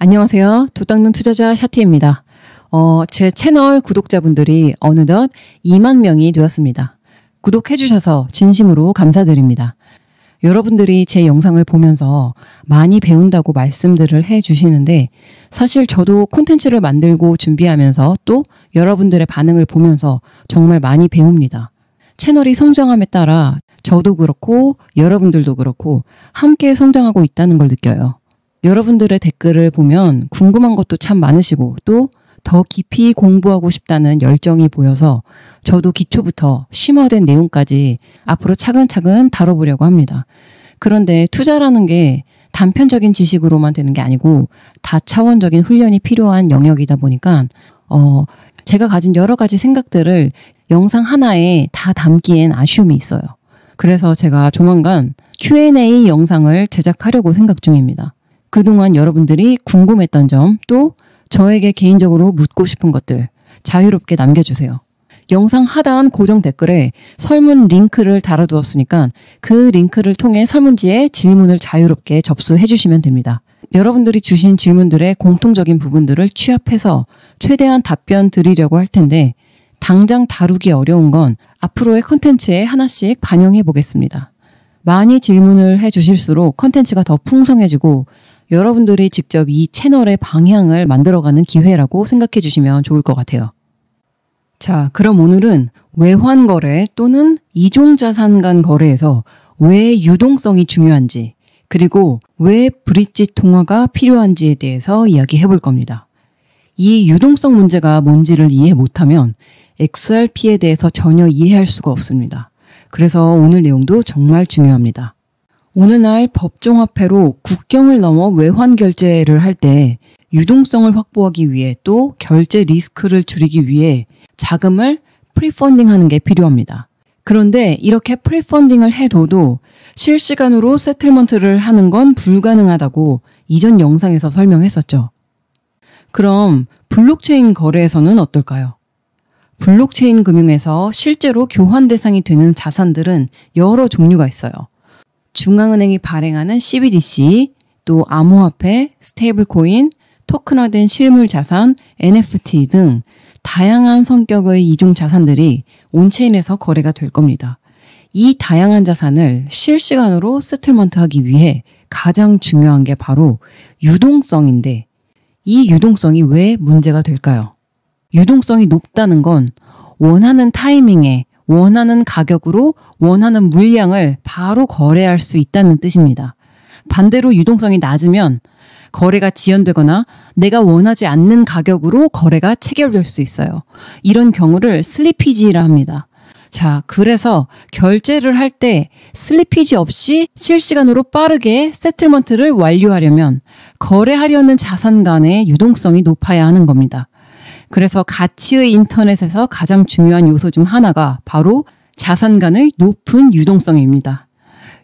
안녕하세요. 도 닦는 투자자 샤티입니다. 제 채널 구독자분들이 어느덧 2만 명이 되었습니다. 구독해주셔서 진심으로 감사드립니다. 여러분들이 제 영상을 보면서 많이 배운다고 말씀들을 해주시는데 사실 저도 콘텐츠를 만들고 준비하면서 또 여러분들의 반응을 보면서 정말 많이 배웁니다. 채널이 성장함에 따라 저도 그렇고 여러분들도 그렇고 함께 성장하고 있다는 걸 느껴요. 여러분들의 댓글을 보면 궁금한 것도 참 많으시고 또 더 깊이 공부하고 싶다는 열정이 보여서 저도 기초부터 심화된 내용까지 앞으로 차근차근 다뤄보려고 합니다. 그런데 투자라는 게 단편적인 지식으로만 되는 게 아니고 다차원적인 훈련이 필요한 영역이다 보니까 제가 가진 여러 가지 생각들을 영상 하나에 다 담기엔 아쉬움이 있어요. 그래서 제가 조만간 Q&A 영상을 제작하려고 생각 중입니다. 그동안 여러분들이 궁금했던 점, 또 저에게 개인적으로 묻고 싶은 것들 자유롭게 남겨주세요. 영상 하단 고정 댓글에 설문 링크를 달아두었으니까 그 링크를 통해 설문지에 질문을 자유롭게 접수해 주시면 됩니다. 여러분들이 주신 질문들의 공통적인 부분들을 취합해서 최대한 답변 드리려고 할 텐데 당장 다루기 어려운 건 앞으로의 컨텐츠에 하나씩 반영해 보겠습니다. 많이 질문을 해 주실수록 컨텐츠가 더 풍성해지고 여러분들이 직접 이 채널의 방향을 만들어가는 기회라고 생각해 주시면 좋을 것 같아요. 자, 그럼 오늘은 외환거래 또는 이종자산 간 거래에서 왜 유동성이 중요한지 그리고 왜 브릿지 통화가 필요한지에 대해서 이야기해 볼 겁니다. 이 유동성 문제가 뭔지를 이해 못하면 XRP에 대해서 전혀 이해할 수가 없습니다. 그래서 오늘 내용도 정말 중요합니다. 오늘날 법정화폐로 국경을 넘어 외환 결제를 할 때 유동성을 확보하기 위해 또 결제 리스크를 줄이기 위해 자금을 프리펀딩하는 게 필요합니다. 그런데 이렇게 프리펀딩을 해둬도 실시간으로 세틀먼트를 하는 건 불가능하다고 이전 영상에서 설명했었죠. 그럼 블록체인 거래에서는 어떨까요? 블록체인 금융에서 실제로 교환 대상이 되는 자산들은 여러 종류가 있어요. 중앙은행이 발행하는 CBDC, 또 암호화폐, 스테이블코인, 토큰화된 실물자산, NFT 등 다양한 성격의 이종 자산들이 온체인에서 거래가 될 겁니다. 이 다양한 자산을 실시간으로 세틀먼트하기 위해 가장 중요한 게 바로 유동성인데 이 유동성이 왜 문제가 될까요? 유동성이 높다는 건 원하는 타이밍에 원하는 가격으로 원하는 물량을 바로 거래할 수 있다는 뜻입니다. 반대로 유동성이 낮으면 거래가 지연되거나 내가 원하지 않는 가격으로 거래가 체결될 수 있어요. 이런 경우를 슬리피지라 합니다. 자, 그래서 결제를 할 때 슬리피지 없이 실시간으로 빠르게 세틀먼트를 완료하려면 거래하려는 자산 간의 유동성이 높아야 하는 겁니다. 그래서 가치의 인터넷에서 가장 중요한 요소 중 하나가 바로 자산 간의 높은 유동성입니다.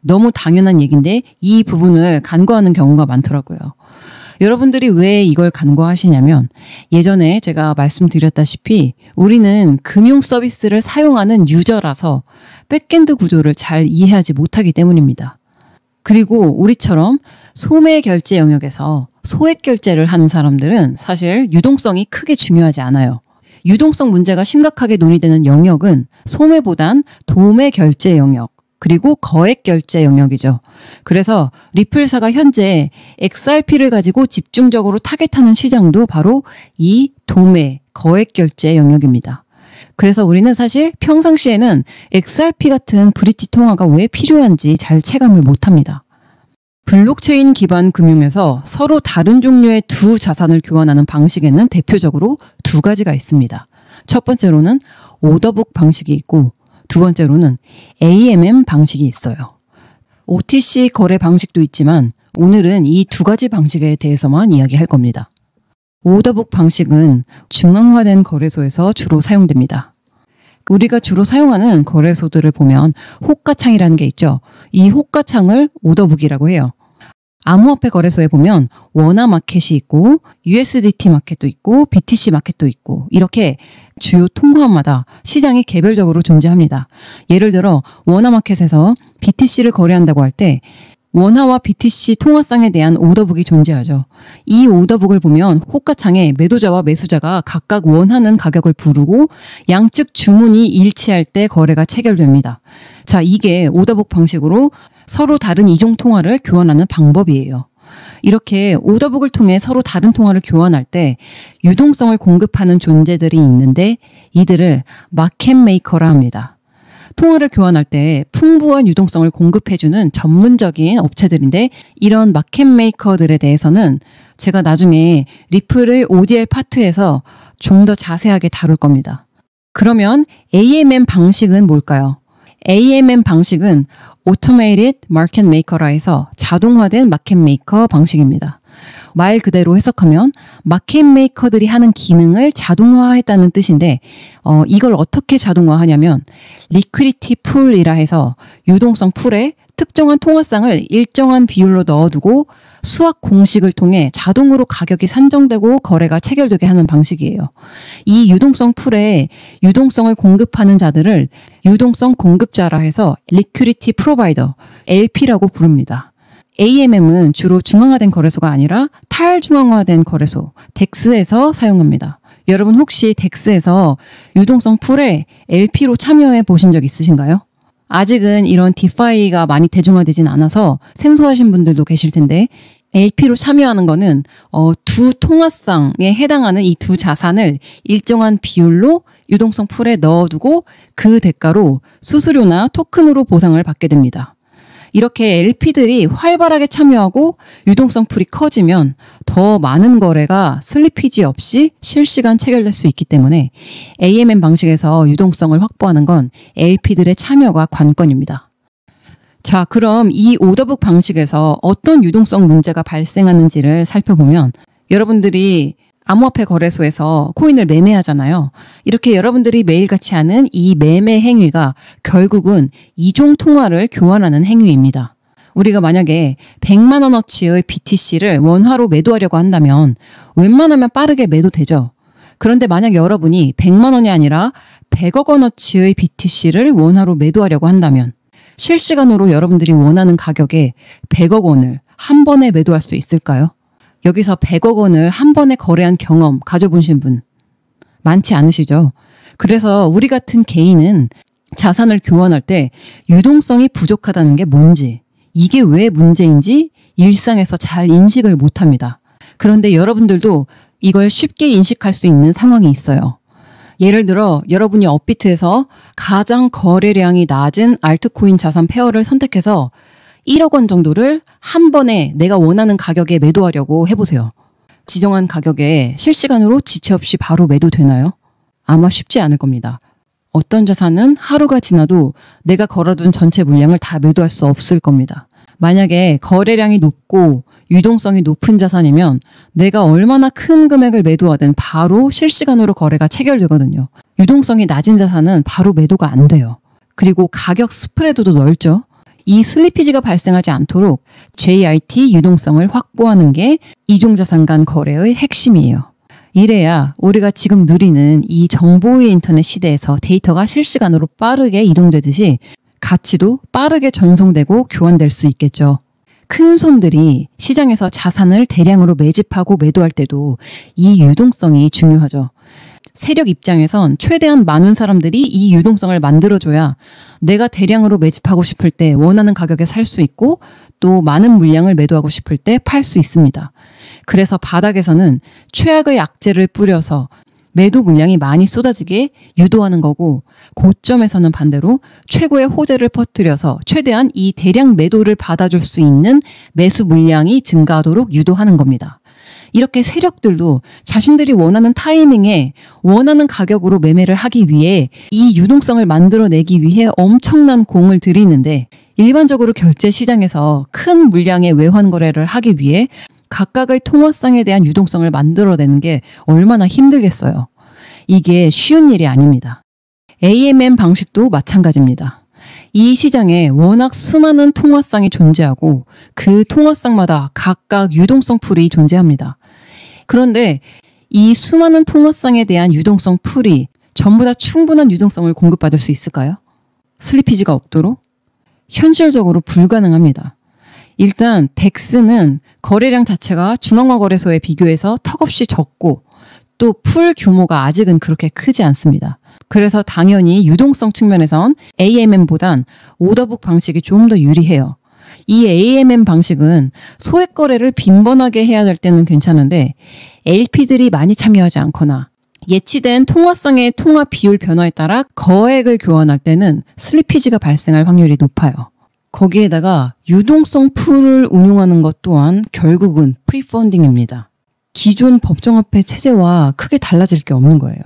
너무 당연한 얘기인데 이 부분을 간과하는 경우가 많더라고요. 여러분들이 왜 이걸 간과하시냐면 예전에 제가 말씀드렸다시피 우리는 금융 서비스를 사용하는 유저라서 백엔드 구조를 잘 이해하지 못하기 때문입니다. 그리고 우리처럼 소매 결제 영역에서 소액 결제를 하는 사람들은 사실 유동성이 크게 중요하지 않아요. 유동성 문제가 심각하게 논의되는 영역은 소매보단 도매 결제 영역, 그리고 거액 결제 영역이죠. 그래서 리플사가 현재 XRP를 가지고 집중적으로 타겟하는 시장도 바로 이 도매, 거액 결제 영역입니다. 그래서 우리는 사실 평상시에는 XRP 같은 브릿지 통화가 왜 필요한지 잘 체감을 못합니다. 블록체인 기반 금융에서 서로 다른 종류의 두 자산을 교환하는 방식에는 대표적으로 두 가지가 있습니다. 첫 번째로는 오더북 방식이 있고 두 번째로는 AMM 방식이 있어요. OTC 거래 방식도 있지만 오늘은 이 두 가지 방식에 대해서만 이야기할 겁니다. 오더북 방식은 중앙화된 거래소에서 주로 사용됩니다. 우리가 주로 사용하는 거래소들을 보면 호가창이라는 게 있죠. 이 호가창을 오더북이라고 해요. 암호화폐 거래소에 보면 원화 마켓이 있고 USDT 마켓도 있고 BTC 마켓도 있고 이렇게 주요 통화마다 시장이 개별적으로 존재합니다. 예를 들어 원화 마켓에서 BTC를 거래한다고 할 때 원화와 BTC 통화상에 대한 오더북이 존재하죠. 이 오더북을 보면 호가창에 매도자와 매수자가 각각 원하는 가격을 부르고 양측 주문이 일치할 때 거래가 체결됩니다. 자, 이게 오더북 방식으로 서로 다른 이종 통화를 교환하는 방법이에요. 이렇게 오더북을 통해 서로 다른 통화를 교환할 때 유동성을 공급하는 존재들이 있는데 이들을 마켓메이커라 합니다. 통화를 교환할 때 풍부한 유동성을 공급해주는 전문적인 업체들인데 이런 마켓메이커들에 대해서는 제가 나중에 리플의 ODL 파트에서 좀 더 자세하게 다룰 겁니다. 그러면 AMM 방식은 뭘까요? AMM 방식은 Automated Market Maker라 해서 자동화된 마켓메이커 방식입니다. 말 그대로 해석하면 마켓메이커들이 하는 기능을 자동화했다는 뜻인데 이걸 어떻게 자동화하냐면 리퀴디티 풀이라 해서 유동성 풀에 특정한 통화상을 일정한 비율로 넣어두고 수학 공식을 통해 자동으로 가격이 산정되고 거래가 체결되게 하는 방식이에요. 이 유동성 풀에 유동성을 공급하는 자들을 유동성 공급자라 해서 리퀴디티 프로바이더, LP라고 부릅니다. AMM은 주로 중앙화된 거래소가 아니라 탈중앙화된 거래소, DEX에서 사용합니다. 여러분 혹시 DEX에서 유동성 풀에 LP로 참여해 보신 적 있으신가요? 아직은 이런 디파이가 많이 대중화되진 않아서 생소하신 분들도 계실 텐데 LP로 참여하는 거는 두 통화상에 해당하는 이 두 자산을 일정한 비율로 유동성 풀에 넣어두고 그 대가로 수수료나 토큰으로 보상을 받게 됩니다. 이렇게 LP들이 활발하게 참여하고 유동성 풀이 커지면 더 많은 거래가 슬리피지 없이 실시간 체결될 수 있기 때문에 AMM 방식에서 유동성을 확보하는 건 LP들의 참여가 관건입니다. 자, 그럼 이 오더북 방식에서 어떤 유동성 문제가 발생하는지를 살펴보면 여러분들이 암호화폐 거래소에서 코인을 매매하잖아요. 이렇게 여러분들이 매일같이 하는 이 매매 행위가 결국은 이종 통화를 교환하는 행위입니다. 우리가 만약에 100만 원어치의 BTC를 원화로 매도하려고 한다면 웬만하면 빠르게 매도되죠. 그런데 만약 여러분이 100만 원이 아니라 100억 원어치의 BTC를 원화로 매도하려고 한다면 실시간으로 여러분들이 원하는 가격에 100억 원을 한 번에 매도할 수 있을까요? 여기서 100억 원을 한 번에 거래한 경험 가져보신 분 많지 않으시죠? 그래서 우리 같은 개인은 자산을 교환할 때 유동성이 부족하다는 게 뭔지, 이게 왜 문제인지 일상에서 잘 인식을 못합니다. 그런데 여러분들도 이걸 쉽게 인식할 수 있는 상황이 있어요. 예를 들어 여러분이 업비트에서 가장 거래량이 낮은 알트코인 자산 페어를 선택해서 1억 원 정도를 한 번에 내가 원하는 가격에 매도하려고 해보세요. 지정한 가격에 실시간으로 지체 없이 바로 매도되나요? 아마 쉽지 않을 겁니다. 어떤 자산은 하루가 지나도 내가 걸어둔 전체 물량을 다 매도할 수 없을 겁니다. 만약에 거래량이 높고 유동성이 높은 자산이면 내가 얼마나 큰 금액을 매도하든 바로 실시간으로 거래가 체결되거든요. 유동성이 낮은 자산은 바로 매도가 안 돼요. 그리고 가격 스프레드도 넓죠. 이 슬리피지가 발생하지 않도록 JRT 유동성을 확보하는 게 이종자산 간 거래의 핵심이에요. 이래야 우리가 지금 누리는 이 정보의 인터넷 시대에서 데이터가 실시간으로 빠르게 이동되듯이 가치도 빠르게 전송되고 교환될 수 있겠죠. 큰 손들이 시장에서 자산을 대량으로 매집하고 매도할 때도 이 유동성이 중요하죠. 세력 입장에선 최대한 많은 사람들이 이 유동성을 만들어줘야 내가 대량으로 매집하고 싶을 때 원하는 가격에 살 수 있고 또 많은 물량을 매도하고 싶을 때 팔 수 있습니다. 그래서 바닥에서는 최악의 악재를 뿌려서 매도 물량이 많이 쏟아지게 유도하는 거고 고점에서는 반대로 최고의 호재를 퍼뜨려서 최대한 이 대량 매도를 받아줄 수 있는 매수 물량이 증가하도록 유도하는 겁니다. 이렇게 세력들도 자신들이 원하는 타이밍에 원하는 가격으로 매매를 하기 위해 이 유동성을 만들어내기 위해 엄청난 공을 들이는데 일반적으로 결제 시장에서 큰 물량의 외환 거래를 하기 위해 각각의 통화상에 대한 유동성을 만들어내는 게 얼마나 힘들겠어요. 이게 쉬운 일이 아닙니다. AMM 방식도 마찬가지입니다. 이 시장에 워낙 수많은 통화상이 존재하고 그 통화상마다 각각 유동성 풀이 존재합니다. 그런데 이 수많은 통화상에 대한 유동성 풀이 전부 다 충분한 유동성을 공급받을 수 있을까요? 슬리피지가 없도록? 현실적으로 불가능합니다. 일단 덱스는 거래량 자체가 중앙화 거래소에 비교해서 턱없이 적고 또 풀 규모가 아직은 그렇게 크지 않습니다. 그래서 당연히 유동성 측면에선 AMM보단 오더북 방식이 좀 더 유리해요. 이 AMM 방식은 소액 거래를 빈번하게 해야 될 때는 괜찮은데 LP들이 많이 참여하지 않거나 예치된 통화성의 통화 비율 변화에 따라 거액을 교환할 때는 슬리피지가 발생할 확률이 높아요. 거기에다가 유동성 풀을 운용하는 것 또한 결국은 프리펀딩입니다. 기존 법정화폐 체제와 크게 달라질 게 없는 거예요.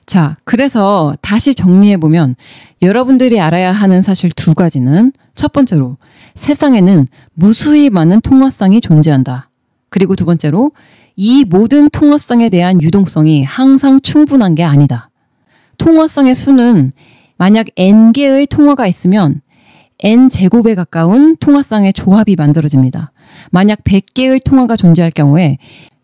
자, 그래서 다시 정리해보면 여러분들이 알아야 하는 사실 두 가지는 첫 번째로 세상에는 무수히 많은 통화성이 존재한다. 그리고 두 번째로 이 모든 통화성에 대한 유동성이 항상 충분한 게 아니다. 통화성의 수는 만약 n개의 통화가 있으면 n제곱에 가까운 통화성의 조합이 만들어집니다. 만약 100개의 통화가 존재할 경우에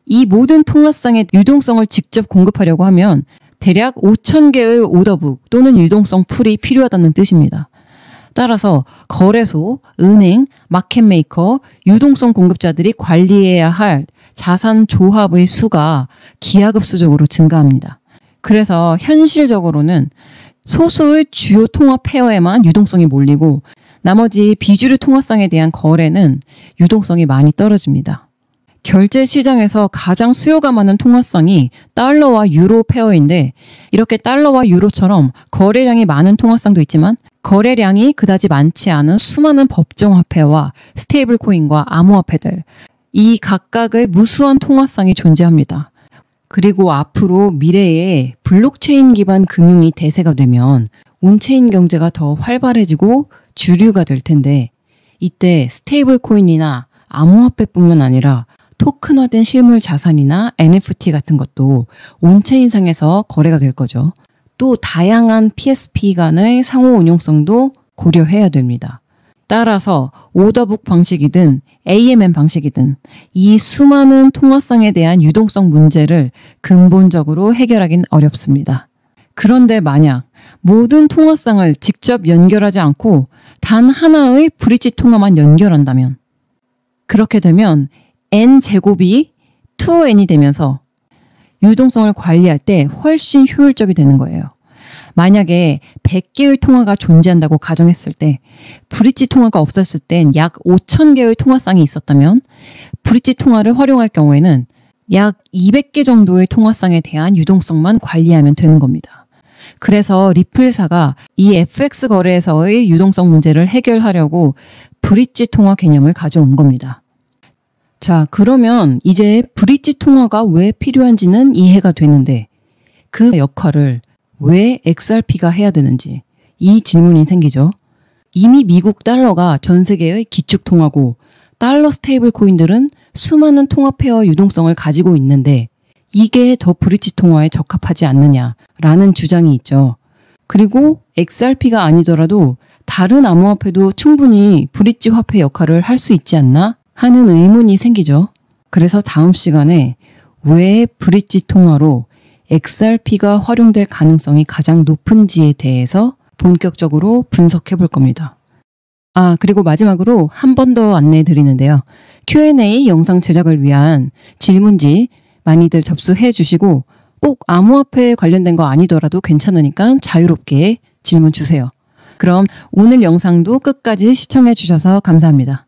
이 모든 통화성의 유동성을 직접 공급하려고 하면 대략 5,000개의 오더북 또는 유동성 풀이 필요하다는 뜻입니다. 따라서 거래소, 은행, 마켓메이커, 유동성 공급자들이 관리해야 할 자산 조합의 수가 기하급수적으로 증가합니다. 그래서 현실적으로는 소수의 주요 통화 페어에만 유동성이 몰리고 나머지 비주류 통화성에 대한 거래는 유동성이 많이 떨어집니다. 결제 시장에서 가장 수요가 많은 통화성이 달러와 유로 페어인데 이렇게 달러와 유로처럼 거래량이 많은 통화성도 있지만 거래량이 그다지 많지 않은 수많은 법정화폐와 스테이블 코인과 암호화폐들 이 각각의 무수한 통화성이 존재합니다. 그리고 앞으로 미래에 블록체인 기반 금융이 대세가 되면 온체인 경제가 더 활발해지고 주류가 될 텐데 이때 스테이블 코인이나 암호화폐뿐만 아니라 토큰화된 실물 자산이나 NFT 같은 것도 온체인상에서 거래가 될 거죠. 또 다양한 PSP 간의 상호 운용성도 고려해야 됩니다. 따라서 오더북 방식이든 AMM 방식이든 이 수많은 통화성에 대한 유동성 문제를 근본적으로 해결하긴 어렵습니다. 그런데 만약 모든 통화성을 직접 연결하지 않고 단 하나의 브릿지 통화만 연결한다면 그렇게 되면 n제곱이 2n이 되면서 유동성을 관리할 때 훨씬 효율적이 되는 거예요. 만약에 100개의 통화가 존재한다고 가정했을 때 브릿지 통화가 없었을 땐 약 5,000개의 통화쌍이 있었다면 브릿지 통화를 활용할 경우에는 약 200개 정도의 통화쌍에 대한 유동성만 관리하면 되는 겁니다. 그래서 리플사가 이 FX 거래에서의 유동성 문제를 해결하려고 브릿지 통화 개념을 가져온 겁니다. 자, 그러면 이제 브릿지 통화가 왜 필요한지는 이해가 되는데 그 역할을 왜 XRP가 해야 되는지 이 질문이 생기죠. 이미 미국 달러가 전 세계의 기축 통화고 달러 스테이블 코인들은 수많은 통화 페어 유동성을 가지고 있는데 이게 더 브릿지 통화에 적합하지 않느냐라는 주장이 있죠. 그리고 XRP가 아니더라도 다른 암호화폐도 충분히 브릿지 화폐 역할을 할 수 있지 않나 하는 의문이 생기죠. 그래서 다음 시간에 왜 브릿지 통화로 XRP가 활용될 가능성이 가장 높은지에 대해서 본격적으로 분석해 볼 겁니다. 아, 그리고 마지막으로 한 번 더 안내해 드리는데요. Q&A 영상 제작을 위한 질문지 많이들 접수해 주시고 꼭 암호화폐에 관련된 거 아니더라도 괜찮으니까 자유롭게 질문 주세요. 그럼 오늘 영상도 끝까지 시청해 주셔서 감사합니다.